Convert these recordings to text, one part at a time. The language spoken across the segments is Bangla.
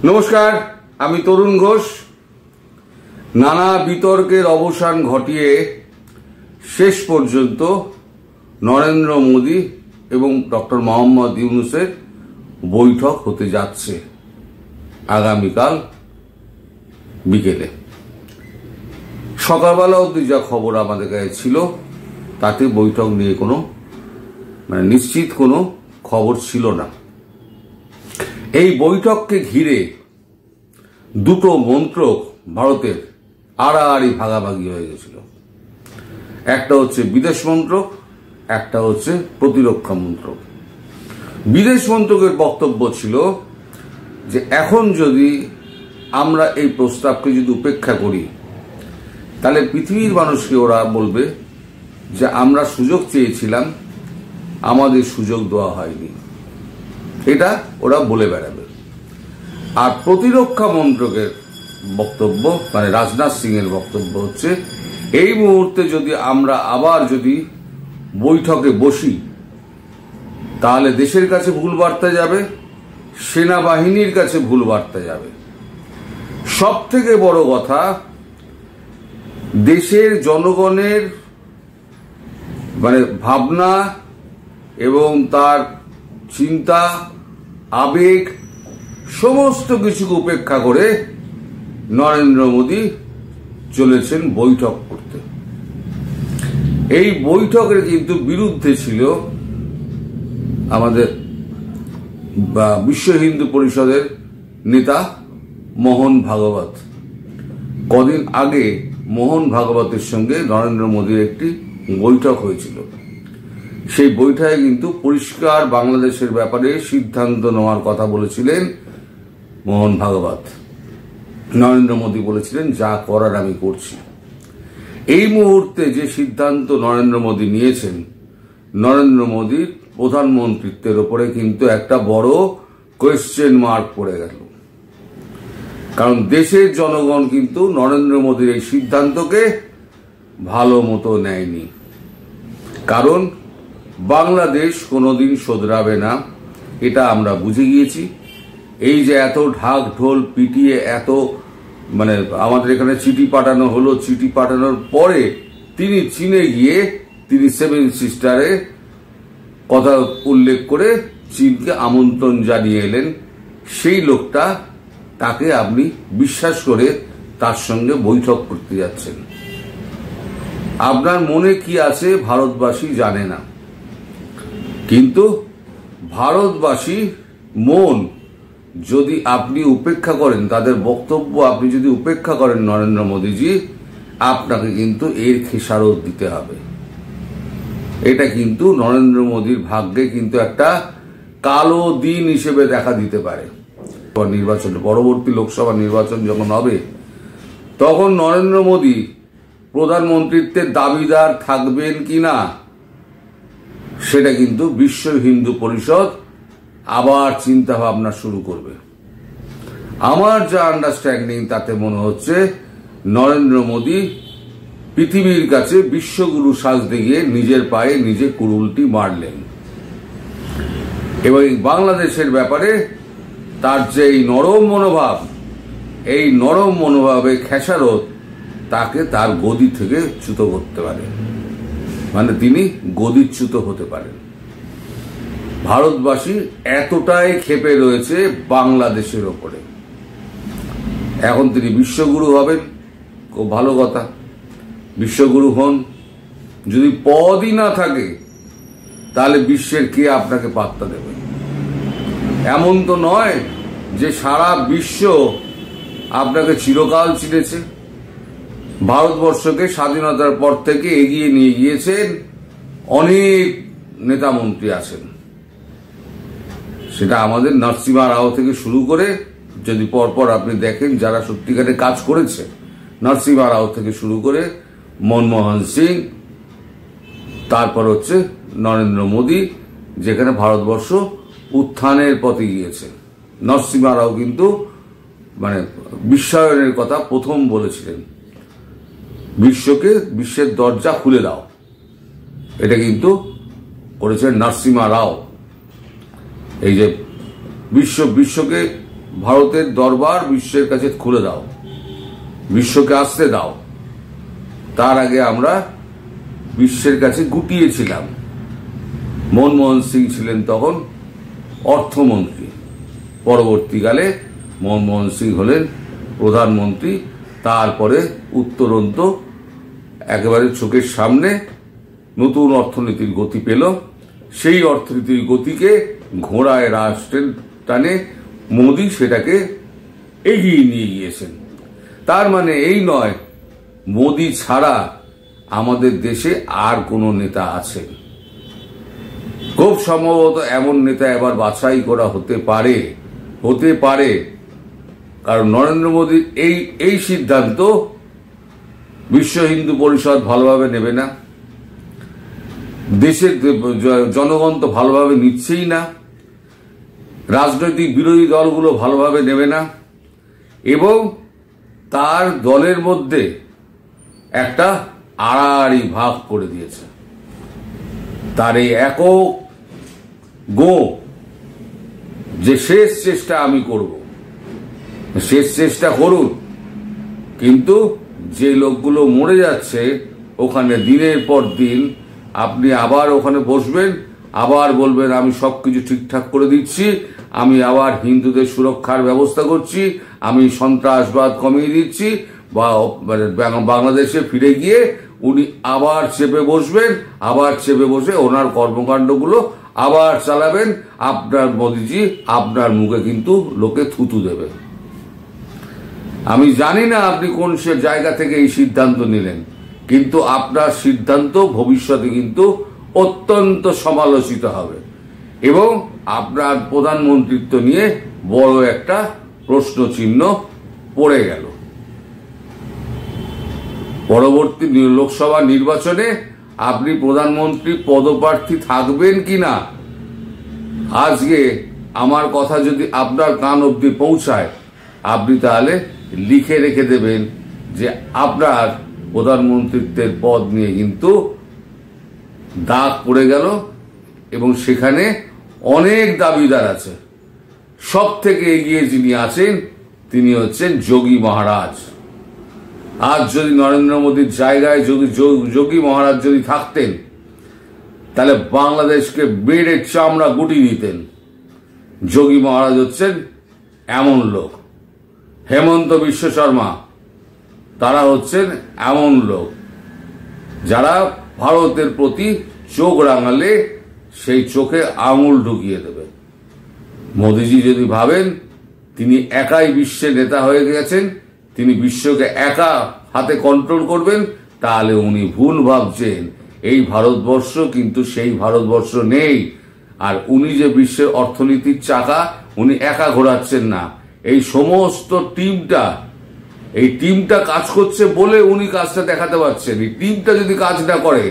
নমস্কার, আমি তরুণ ঘোষ। নানা বিতর্কের অবসান ঘটিয়ে শেষ পর্যন্ত নরেন্দ্র মোদী এবং ডক্টর মোহাম্মদ ইউনূসের বৈঠক হতে যাচ্ছে আগামীকাল বিকেলে। সকালবেলা অবধি যা খবর আমাদের কাছে ছিল তাতে বৈঠক নিয়ে কোনো নিশ্চিত কোনো খবর ছিল না। এই বৈঠককে ঘিরে দুটো মন্ত্রক ভারতের আড়াআড়ি ভাগাভাগি হয়ে গেছিল। একটা হচ্ছে বিদেশ মন্ত্রক, একটা হচ্ছে প্রতিরক্ষা মন্ত্রক। বিদেশ মন্ত্রকের বক্তব্য ছিল যে এখন যদি আমরা এই প্রস্তাবকে যদি উপেক্ষা করি তাহলে পৃথিবীর মানুষকে ওরা বলবে যে আমরা সুযোগ চেয়েছিলাম, আমাদের সুযোগ দেওয়া হয়নি, এটা ওরা বলে বেড়াবে। আর প্রতিরক্ষা মন্ত্রকের বক্তব্য রাজনাথ সিং এর বক্তব্য হচ্ছে এই মুহূর্তে যদি আমরা আবার যদি বৈঠকে বসি তাহলে দেশের কাছে ভুল বার্তা যাবে, সেনাবাহিনীর কাছে ভুল বার্তা যাবে। সব থেকে বড় কথা, দেশের জনগণের ভাবনা এবং তার চিন্তা, আবেগ সমস্ত কিছুকে উপেক্ষা করে নরেন্দ্র মোদী চলেছেন বৈঠক করতে। এই বৈঠকের কিন্তু বিরুদ্ধে ছিল আমাদের বিশ্ব হিন্দু পরিষদের নেতা মোহন ভাগবত। কদিন আগে মোহন ভাগবতের সঙ্গে নরেন্দ্র মোদীর একটি বৈঠক হয়েছিল। সেই বৈঠকে কিন্তু পরিষ্কার বাংলাদেশের ব্যাপারে সিদ্ধান্ত নেওয়ার কথা বলেছিলেন মোহন ভাগবত। নরেন্দ্র মোদী বলেছিলেন যা করার আমি করছি। এই মুহূর্তে যে সিদ্ধান্ত নরেন্দ্র মোদী নিয়েছেন, নরেন্দ্র মোদীর প্রধানমন্ত্রিত্বের উপরে কিন্তু একটা বড় কোয়েশ্চেন মার্ক পড়ে গেল। কারণ দেশের জনগণ কিন্তু নরেন্দ্র মোদীর এই সিদ্ধান্তকে ভালো মতো নেয়নি। কারণ বাংলাদেশ কোনোদিন শোধরাবে না, এটা আমরা বুঝে গিয়েছি। এই যে এত ঢাক ঢোল পিটিয়ে এত আমাদের এখানে চিঠি পাঠানো হলো, চিঠি পাঠানোর পরে তিনি চীনে গিয়ে তিনি 7 সিস্টারে কথা উল্লেখ করে চীনকে আমন্ত্রণ জানিয়ে এলেন। সেই লোকটা, তাকে আপনি বিশ্বাস করে তার সঙ্গে বৈঠক করতে যাচ্ছেন। আপনার মনে কি আছে ভারতবাসী জানে না, কিন্তু ভারতবাসী মন যদি আপনি উপেক্ষা করেন, তাদের বক্তব্য আপনি যদি উপেক্ষা করেন নরেন্দ্র মোদীজি, আপনাকে কিন্তু এর খেসারত দিতে হবে। এটা কিন্তু নরেন্দ্র মোদীর ভাগ্যে কিন্তু একটা কালো দিন হিসেবে দেখা দিতে পারে। নির্বাচন, পরবর্তী লোকসভা নির্বাচন যখন হবে তখন নরেন্দ্র মোদী প্রধানমন্ত্রিত্বের দাবিদার থাকবেন কিনা সেটা কিন্তু বিশ্ব হিন্দু পরিষদ আবার চিন্তা ভাবনা শুরু করবে। আমার যা আন্ডারস্ট্যান্ডিং তাতে মনে হচ্ছে নরেন্দ্র মোদী পৃথিবীর কাছে বিশ্বগুরু সাজতে গিয়ে নিজের পায়ে নিজে কুড়ুলটি মারলেন এবং বাংলাদেশের ব্যাপারে তার যে এই নরম মনোভাব, এই নরম মনোভাবে খেসারত তাকে তার গদি থেকে চ্যুত করতে পারে, তিনি গদিচ্যুত হতে পারেন। ভারতবাসী এতটাই ক্ষেপে রয়েছে বাংলাদেশের ওপরে। এখন তিনি বিশ্বগুরু হবেন, খুব ভালো কথা, বিশ্বগুরু হন। যদি পদই না থাকে তাহলে বিশ্বের কে আপনাকে পাত্তা দেবে? এমন তো নয় যে সারা বিশ্ব আপনাকে চিরকাল চিনেছে। ভারতবর্ষকে স্বাধীনতার পর থেকে এগিয়ে নিয়ে গিয়েছেন অনেক নেতা মন্ত্রী আছেন। সেটা আমাদের নরসিমহা রাও থেকে শুরু করে, যদি পরপর আপনি দেখেন যারা সত্যিকারে কাজ করেছে, নরসিমহা রাও থেকে শুরু করে মনমোহন সিং, তারপর হচ্ছে নরেন্দ্র মোদী, যেখানে ভারতবর্ষ উত্থানের পথে গিয়েছে। নরসিমহা রাও কিন্তু বিশ্বায়নের কথা প্রথম বলেছিলেন, বিশ্বের দরজা খুলে দাও, এটা কিন্তু করেছেন নরসিমহা রাও। এই যে বিশ্বকে ভারতের দরবার বিশ্বের কাছে খুলে দাও, বিশ্বকে আসতে দাও। তার আগে আমরা বিশ্বের কাছে গুটিয়েছিলাম। মনমোহন সিং ছিলেন তখন অর্থমন্ত্রী, পরবর্তীকালে মনমোহন সিং হলেন প্রধানমন্ত্রী। তারপরে উত্তরন্ত একেবারে চোখের সামনে নতুন অর্থনীতির গতি পেল। সেই অর্থনীতির গতিকে ঘোড়ায় রাষ্ট্রের টানে মোদী সেটাকে এগিয়ে নিয়ে গিয়েছেন। তার মানে এই নয় মোদী ছাড়া আমাদের দেশে আর কোনো নেতা আছেন। খুব সম্ভবত এমন নেতা এবার বাছাই করা হতে পারে, কারণ নরেন্দ্র মোদীর এই সিদ্ধান্ত বিশ্ব হিন্দু পরিষদ ভালোভাবে নেবে না, দেশের জনগণ তো ভালোভাবে নিচ্ছেই না, রাজনৈতিক বিরোধী দলগুলো ভালোভাবে নেবে না, এবং তার দলের মধ্যে একটা আড়াআড়ি ভাগ করে দিয়েছে। তার এই একক যে শেষ চেষ্টা আমি করব, শেষ চেষ্টা করুন, কিন্তু যে লোকগুলো মরে যাচ্ছে ওখানে দিনের পর দিন আপনি আবার ওখানে বসবেন, আবার বলবেন আমি সবকিছু ঠিকঠাক করে দিচ্ছি, আমি আবার হিন্দুদের সুরক্ষার ব্যবস্থা করছি, আমি সন্ত্রাসবাদ কমিয়ে দিচ্ছি, বা বাংলাদেশে ফিরে গিয়ে উনি আবার চেপে বসবেন, আবার চেপে বসে ওনার কর্মকাণ্ডগুলো আবার চালাবেন। আপনার মোদিজি আপনার মুখে কিন্তু লোকে থুতু দেবে। আমি জানি না আপনি কোন সে জায়গা থেকে এই সিদ্ধান্ত নিলেন, কিন্তু আপনার সিদ্ধান্ত ভবিষ্যতে কিন্তু অত্যন্ত সমালোচিত হবে এবং আপনার প্রধানমন্ত্রিত্ব নিয়ে বড় একটা প্রশ্ন চিহ্ন পড়ে গেল। পরবর্তী লোকসভা নির্বাচনে আপনি প্রধানমন্ত্রী পদপ্রার্থী থাকবেন কিনা, আজকে আমার কথা যদি আপনার কান অবধি পৌঁছায়, আপনি তাহলে লিখে রেখে দেবেন যে আপনার প্রধানমন্ত্রিত্বের পদ নিয়ে কিন্তু দাগ পড়ে গেল এবং সেখানে অনেক দাবিদার আছে। সব থেকে এগিয়ে যিনি আছেন তিনি হচ্ছেন যোগী মহারাজ। আজ যদি নরেন্দ্র মোদীর জায়গায় যোগী মহারাজ যদি থাকতেন তাহলে বাংলাদেশকে বেড়ে চামড়া গুটি দিতেন। যোগী মহারাজ হচ্ছেন এমন লোক, হেমন্ত বিশ্ব শর্মা তারা হচ্ছেন এমন লোক যারা ভারতের প্রতি চোখ রাঙালে সেই চোখে আঙুল ঢুকিয়ে দেবে। মোদিজি যদি ভাবেন তিনি একাই বিশ্বের নেতা হয়ে গেছেন, তিনি বিশ্বকে একা হাতে কন্ট্রোল করবেন, তাহলে উনি ভুল ভাবছেন। এই ভারতবর্ষ কিন্তু সেই ভারতবর্ষ নেই। আর উনি যে বিশ্বের অর্থনীতির চাকা উনি একা ঘোরাচ্ছেন না, এই সমস্ত টিমটা কাজ করছে বলে উনি কাজটা দেখাতে পারছেন। এই টিমটা যদি কাজ না করে,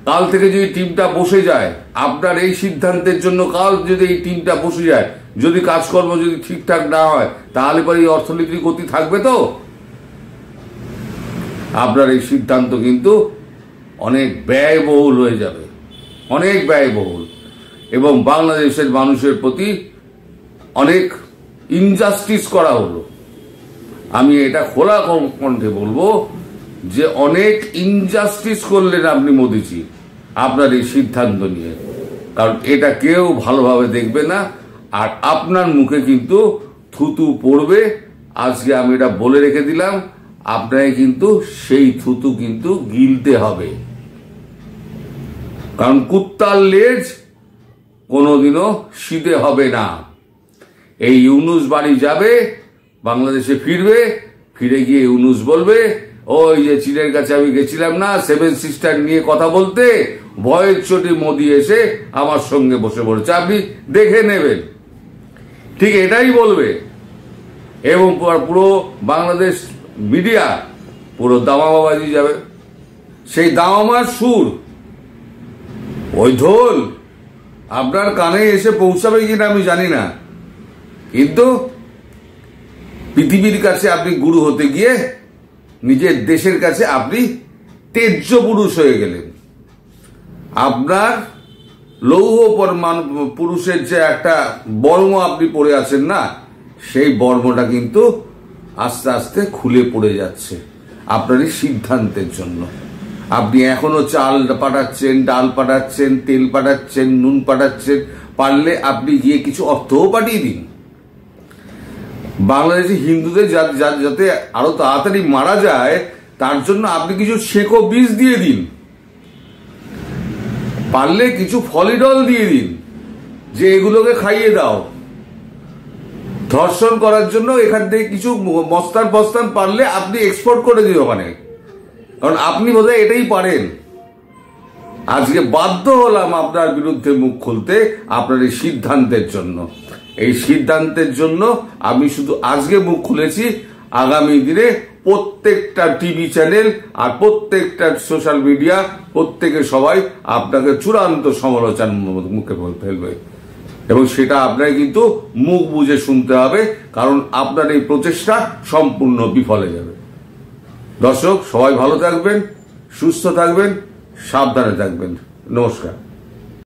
কাল থেকে যদি টিমটা বসে যায়, আপনার এই সিদ্ধান্তের জন্য কাল যদি এই টিমটা বসে যায়, যদি কাজকর্ম যদি ঠিকঠাক না হয়, তাহলে পরে এই অর্থনীতির গতি থাকবে তো? আপনার এই সিদ্ধান্ত কিন্তু অনেক ব্যয়বহুল হয়ে যাবে, অনেক ব্যয়বহুল, এবং বাংলাদেশের মানুষের প্রতি অনেক ইনজাস্টিস করা হলো। আমি এটা খোলা কণ্ঠে বলবো যে অনেক ইনজাস্টিস করলেন আপনি মোদিজি আপনার এই সিদ্ধান্ত নিয়ে, কারণ এটা কেউ ভালোভাবে দেখবে না আর আপনার মুখে কিন্তু থুতু পড়বে। আজকে আমি এটা বলে রেখে দিলাম, আপনাকে কিন্তু সেই থুতু কিন্তু গিলতে হবে, কারণ কুত্তার লেজ কোনোদিনও সিধে হবে না। এই ইউনুস বাড়ি যাবে, বাংলাদেশে ফিরবে, ফিরে গিয়ে ইউনুস বলবে ওই যে চীনের কাছে আমি গেছিলাম না 7 সিস্টার নিয়ে কথা বলতে, ভয়ের চোটে মোদি এসে আমার সঙ্গে বসে পড়েছে, আপনি দেখে নেবেন। ঠিক এটাই বলবে এবং পুরো বাংলাদেশ মিডিয়া পুরো দামাবাজি যাবে। সেই দামামার সুর, ওই ঢোল আপনার কানে এসে পৌঁছাবে কিনা আমি জানি না, কিন্তু পৃথিবীর কাছে আপনি গুরু হতে গিয়ে নিজের দেশের কাছে আপনি তেজ্য পুরুষ হয়ে গেলেন। আপনার লৌহ পুরুষের যে একটা বর্ম আপনি পরে আছেন না, সেই বর্মটা কিন্তু আস্তে আস্তে খুলে পড়ে যাচ্ছে আপনার এই সিদ্ধান্তের জন্য। আপনি এখনো চাল পাঠাচ্ছেন, ডাল পাঠাচ্ছেন, তেল পাঠাচ্ছেন, নুন পাঠাচ্ছেন, পারলে আপনি গিয়ে কিছু অর্থও পাঠিয়ে দিন। বাংলাদেশি হিন্দুদের যাতে আরো তাড়াতাড়ি মারা যায় তার জন্য আপনি কিছু সেকো বীজ দিয়ে দিন, পারলে কিছু ফলিডল দিয়ে দিন, যে এগুলোকে খাইয়ে দাও। ধর্ষণ করার জন্য এখান থেকে কিছু মস্তান ফস্তান পারলে আপনি এক্সপোর্ট করে দিন ওখানে, কারণ আপনি বোধহয় এটাই পারেন। আজকে বাধ্য হলাম আপনার বিরুদ্ধে মুখ খুলতে আপনার এই সিদ্ধান্তের জন্য। এই সিদ্ধান্তের জন্য আমি শুধু আজকে মুখ খুলেছি, আগামী দিনে প্রত্যেকটা টিভি চ্যানেল আর প্রত্যেকটা সোশ্যাল মিডিয়া প্রত্যেকে সবাই আপনাকে চূড়ান্ত সমালোচনার মুখে ফেলবে, এবং সেটা আপনাকে কিন্তু মুখ বুঝে শুনতে হবে, কারণ আপনার এই প্রচেষ্টা সম্পূর্ণ বিফলে যাবে। দর্শক সবাই ভালো থাকবেন, সুস্থ থাকবেন, সাবধানে থাকবেন। নমস্কার।